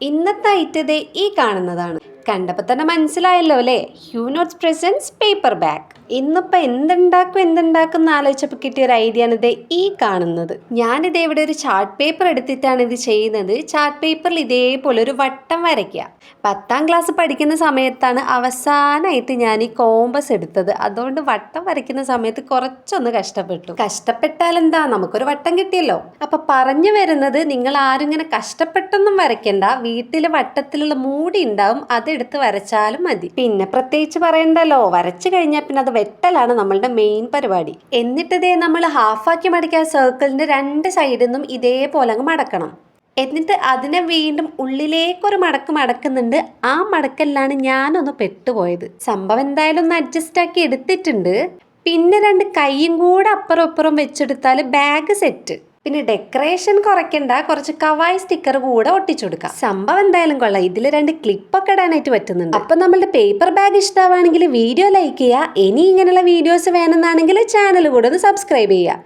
ഇന്നത്തെ ഐറ്റം ദേ ഈ കാണുന്നതാണ്. കണ്ടപ്പോൾ തന്നെ മനസ്സിലായല്ലോ അല്ലേ? Hue notes presents paper bag. ഇന്നിപ്പോൾ എന്തുണ്ടാക്കും എന്ന് ആലോചിച്ചപ്പോൾ കിട്ടിയ ഒരു ഐഡിയ ആണ് ഇതേ ഈ കാണുന്നത്. ഞാനിത് ഇവിടെ ഒരു ചാർട്ട് പേപ്പർ എടുത്തിട്ടാണ് ഇത് ചെയ്യുന്നത്. ചാർട്ട് പേപ്പറിൽ ഇതേപോലെ ഒരു വട്ടം വരയ്ക്കുക. 10ാം ക്ലാസ് പഠിക്കുന്ന സമയത്താണ് അവസാനമായിട്ട് ഞാൻ ഈ കോമ്പസ് എടുത്തത്. അതുകൊണ്ട് വട്ടം വരയ്ക്കുന്ന സമയത്ത് കുറച്ചൊന്ന് കഷ്ടപ്പെട്ടാൽ എന്താ, നമുക്കൊരു വട്ടം കിട്ടിയല്ലോ. അപ്പൊ പറഞ്ഞു വരുന്നത്, നിങ്ങൾ ആരും ഇങ്ങനെ കഷ്ടപ്പെട്ടൊന്നും വരയ്ക്കണ്ട. വീട്ടിൽ വട്ടത്തിലുള്ള മൂടി ഉണ്ടാവും, അതെടുത്ത് വരച്ചാലും മതി. പിന്നെ പ്രത്യേകിച്ച് പറയണ്ടല്ലോ, വരച്ചു കഴിഞ്ഞാൽ പിന്നെ അത് വെട്ടലാണ് നമ്മളുടെ മെയിൻ പരിപാടി. എന്നിട്ട് ഇതേ നമ്മൾ ഹാഫാക്കി മടക്കിയ സർക്കിളിന്റെ 2 സൈഡിൽ നിന്നും ഇതേപോലെ അങ്ങ് മടക്കണം. എന്നിട്ട് അതിനെ വീണ്ടും ഉള്ളിലേക്കൊരു മടക്കുന്നുണ്ട്. ആ മടക്കല്ലാണ് ഞാനൊന്ന് പെട്ടുപോയത്. സംഭവം എന്തായാലും ഒന്ന് അഡ്ജസ്റ്റ് ആക്കി എടുത്തിട്ടുണ്ട്. പിന്നെ 2 കൈയും കൂടെ അപ്പുറം ഇപ്പുറം വെച്ചെടുത്താൽ ബാഗ് സെറ്റ്. പിന്നെ ഡെക്കറേഷൻ കുറയ്ക്കണ്ട, കുറച്ച് കവായി സ്റ്റിക്കർ കൂടെ ഒട്ടിച്ചെടുക്കാം. സംഭവം എന്തായാലും കൊള്ളാം. ഇതിൽ 2 ക്ലിപ്പൊക്കെ ഇടാനായിട്ട് പറ്റുന്നുണ്ട്. അപ്പൊ നമ്മളുടെ പേപ്പർ ബാഗ് ഇഷ്ടമാണെങ്കിൽ വീഡിയോ ലൈക്ക് ചെയ്യുക. ഇനി ഇങ്ങനെയുള്ള വീഡിയോസ് വേണമെന്നാണെങ്കിൽ ചാനൽ കൂടെ ഒന്ന് സബ്സ്ക്രൈബ് ചെയ്യുക.